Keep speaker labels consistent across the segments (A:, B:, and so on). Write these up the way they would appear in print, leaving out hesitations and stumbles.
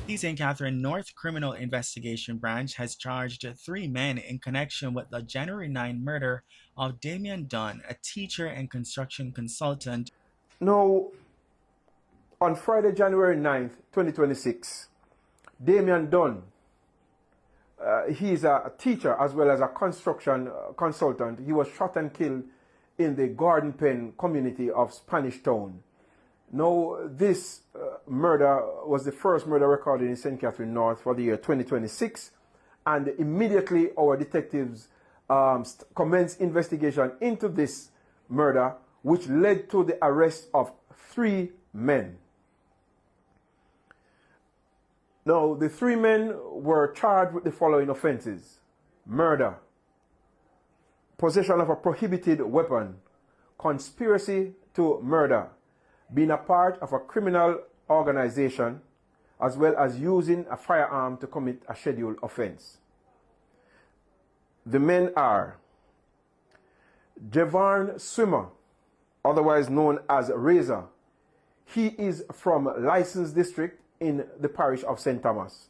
A: The St. Catherine North Criminal Investigation Branch has charged 3 men in connection with the January 9 murder of Damian Dunn, a teacher and construction consultant.
B: Now, on Friday, January 9th, 2026, Damian Dunn, he's a teacher as well as a construction consultant. He was shot and killed in the Garden Pen community of Spanish Town. Now, this murder was the first murder recorded in St. Catherine North for the year 2026, and immediately our detectives commenced investigation into this murder, which led to the arrest of 3 men. Now, the 3 men were charged with the following offenses: murder, possession of a prohibited weapon, conspiracy to murder, being a part of a criminal organization, as well as using a firearm to commit a scheduled offense. The men are Javon Swimmer, otherwise known as Razor. He is from License District in the parish of St. Thomas.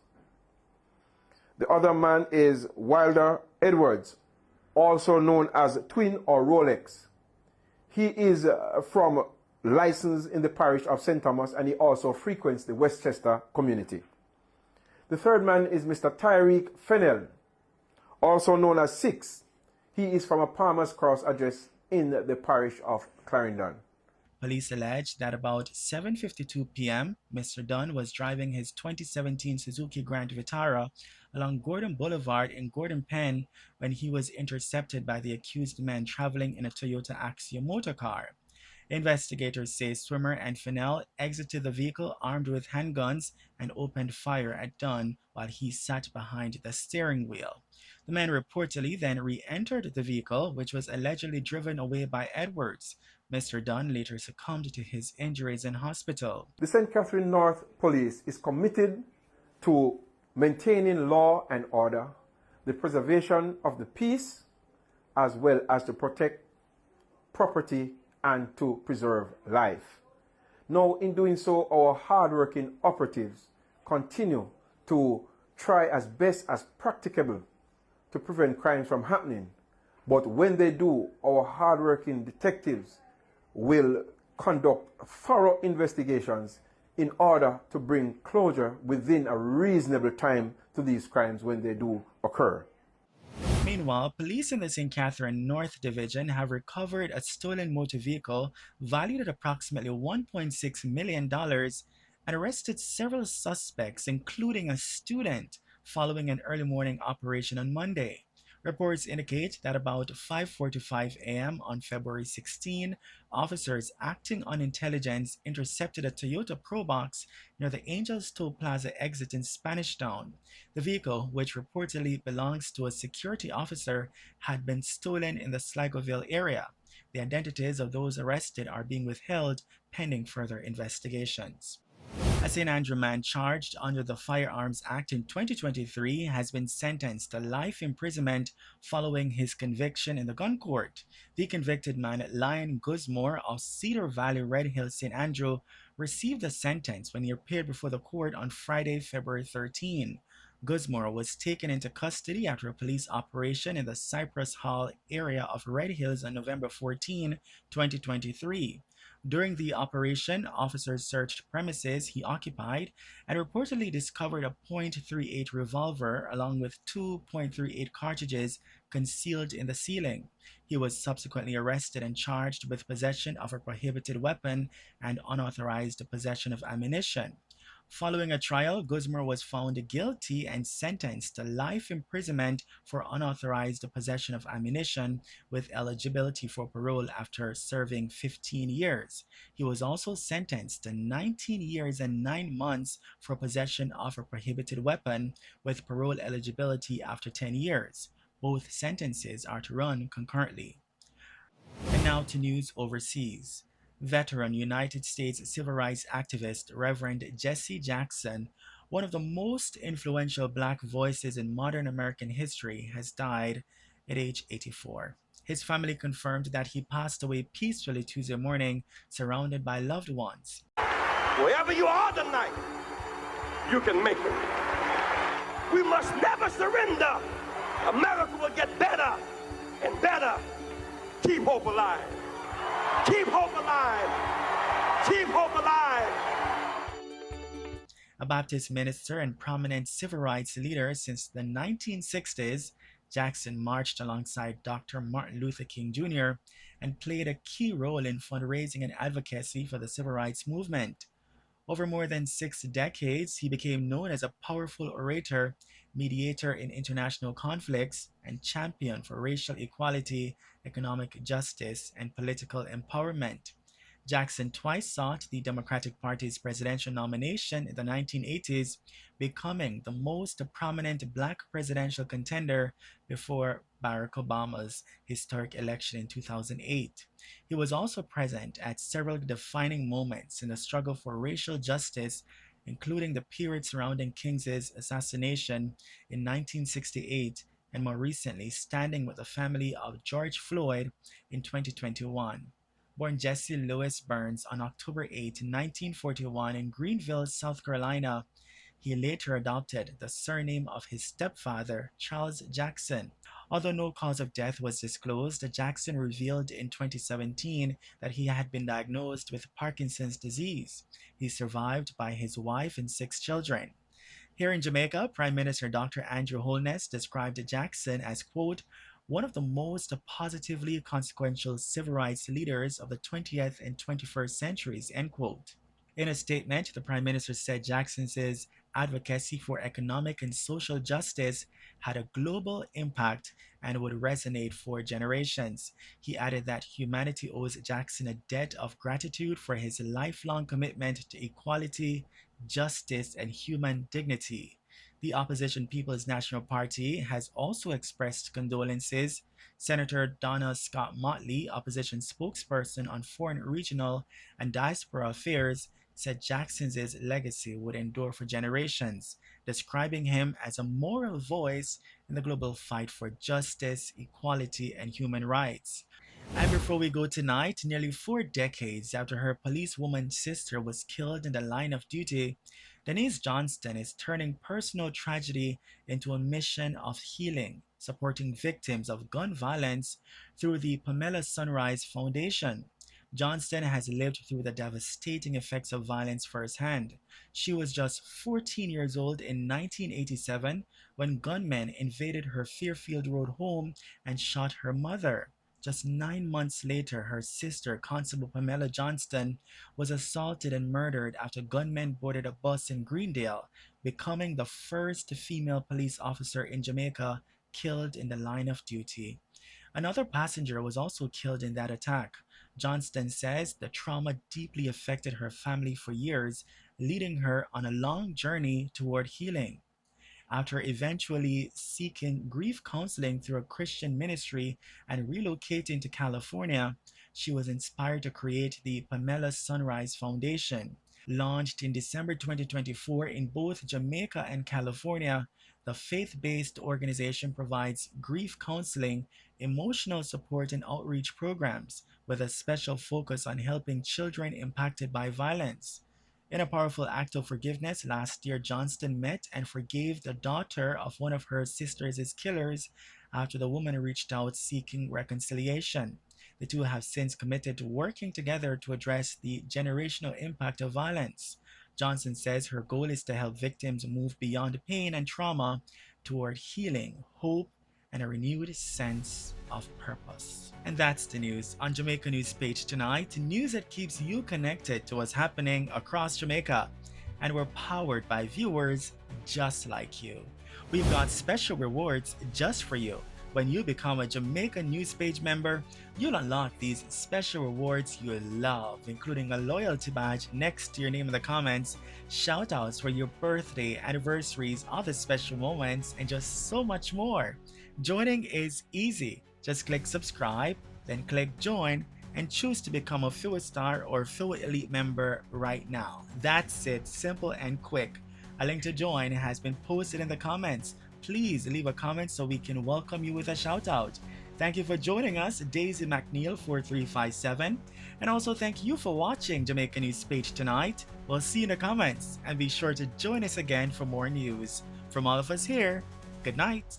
B: The other man is Wilder Edwards, also known as Twin or Rolex. He is from License in the parish of St. Thomas, and he also frequents the Westchester community. The third man is Mr. Tyreek Fennell, also known as Six. He is from a Palmer's Cross address in the parish of Clarendon.
A: Police allege that about 7:52 p.m., Mr. Dunn was driving his 2017 Suzuki Grand Vitara along Gordon Boulevard in Gordon Pen when he was intercepted by the accused men traveling in a Toyota Axia motor car. Investigators say Swimmer and Fennell exited the vehicle armed with handguns and opened fire at Dunn while he sat behind the steering wheel. The men reportedly then re-entered the vehicle, which was allegedly driven away by Edwards. Mr. Dunn later succumbed to his injuries in hospital.
B: The St. Catherine North Police is committed to maintaining law and order, the preservation of the peace, as well as to protect property and to preserve life. Now, in doing so, our hardworking operatives continue to try as best as practicable to prevent crimes from happening. But when they do, our hardworking detectives will conduct thorough investigations in order to bring closure within a reasonable time to these crimes when they do occur.
A: Meanwhile, police in the St. Catherine North Division have recovered a stolen motor vehicle valued at approximately $1.6 million and arrested several suspects, including a student, following an early morning operation on Monday. Reports indicate that about 5:45 a.m. on February 16, officers acting on intelligence intercepted a Toyota Probox near the Angels Toll Plaza exit in Spanish Town. The vehicle, which reportedly belongs to a security officer, had been stolen in the Sligoville area. The identities of those arrested are being withheld pending further investigations. A St. Andrew man charged under the Firearms Act in 2023 has been sentenced to life imprisonment following his conviction in the gun court. The convicted man, Lion Guzmore of Cedar Valley, Red Hill, St. Andrew, received a sentence when he appeared before the court on Friday, February 13. Guzmore was taken into custody after a police operation in the Cypress Hall area of Red Hills on November 14, 2023. During the operation, officers searched premises he occupied and reportedly discovered a .38 revolver along with 2.38 cartridges concealed in the ceiling. He was subsequently arrested and charged with possession of a prohibited weapon and unauthorized possession of ammunition. Following a trial, Guzmore was found guilty and sentenced to life imprisonment for unauthorized possession of ammunition with eligibility for parole after serving 15 years. He was also sentenced to 19 years and 9 months for possession of a prohibited weapon with parole eligibility after 10 years. Both sentences are to run concurrently. And now to news overseas. Veteran United States civil rights activist Reverend Jesse Jackson, one of the most influential Black voices in modern American history, has died at age 84. His family confirmed that he passed away peacefully Tuesday morning, surrounded by loved ones.
C: Wherever you are tonight, you can make it. We must never surrender. America will get better and better. Keep hope alive. Keep hope alive. Keep hope alive.
A: A Baptist minister and prominent civil rights leader since the 1960s, Jackson marched alongside Dr. Martin Luther King Jr. and played a key role in fundraising and advocacy for the civil rights movement. Over more than 6 decades, he became known as a powerful orator, mediator in international conflicts, and champion for racial equality, economic justice, and political empowerment. Jackson twice sought the Democratic Party's presidential nomination in the 1980s, becoming the most prominent black presidential contender before Barack Obama's historic election in 2008. He was also present at several defining moments in the struggle for racial justice, including the period surrounding King's assassination in 1968 and more recently standing with the family of George Floyd in 2021. Born Jesse Louis Burns on October 8, 1941 in Greenville, South Carolina, he later adopted the surname of his stepfather, Charles Jackson. Although no cause of death was disclosed, Jackson revealed in 2017 that he had been diagnosed with Parkinson's disease. He survived by his wife and 6 children. Here in Jamaica, Prime Minister Dr. Andrew Holness described Jackson as, quote, one of the most positively consequential civil rights leaders of the 20th and 21st centuries, end quote. In a statement, the Prime Minister said Jackson's advocacy for economic and social justice had a global impact and would resonate for generations. He added that humanity owes Jackson a debt of gratitude for his lifelong commitment to equality, justice, and human dignity. The opposition People's National Party has also expressed condolences. Senator Donna Scott Motley, opposition spokesperson on foreign, regional, and diaspora affairs, said Jackson's legacy would endure for generations, describing him as a moral voice in the global fight for justice, equality, and human rights. And before we go tonight, nearly 4 decades after her policewoman sister was killed in the line of duty, Denise Johnston is turning personal tragedy into a mission of healing, supporting victims of gun violence through the Pamela Sunrise Foundation. Johnston has lived through the devastating effects of violence firsthand. She was just 14 years old in 1987 when gunmen invaded her Fairfield Road home and shot her mother. Just 9 months later, her sister, Constable Pamela Johnston, was assaulted and murdered after gunmen boarded a bus in Greendale, becoming the first female police officer in Jamaica killed in the line of duty. Another passenger was also killed in that attack. Johnston says the trauma deeply affected her family for years, leading her on a long journey toward healing. After eventually seeking grief counseling through a Christian ministry and relocating to California, she was inspired to create the Pamela Sunrise Foundation. Launched in December 2024 in both Jamaica and California, the faith based organization provides grief counseling, emotional support, and outreach programs with a special focus on helping children impacted by violence. In a powerful act of forgiveness, last year Johnston met and forgave the daughter of one of her sister's killers after the woman reached out seeking reconciliation. The two have since committed to working together to address the generational impact of violence. Johnson says her goal is to help victims move beyond pain and trauma toward healing, hope, and a renewed sense of purpose. And that's the news on Jamaica News Page tonight, news that keeps you connected to what's happening across Jamaica. And we're powered by viewers just like you. We've got special rewards just for you. When you become a Jamaica News Page member, you'll unlock these special rewards you love, including a loyalty badge next to your name in the comments, shoutouts for your birthday, anniversaries, other special moments, and just so much more. Joining is easy. Just click subscribe, then click join, and choose to become a Fuel Star or Fuel Elite member right now. That's it, simple and quick. A link to join has been posted in the comments. Please leave a comment so we can welcome you with a shout out. Thank you for joining us, Daisy McNeil 4357, and also thank you for watching Jamaica News Page tonight. We'll see you in the comments, and be sure to join us again for more news. From all of us here, good night.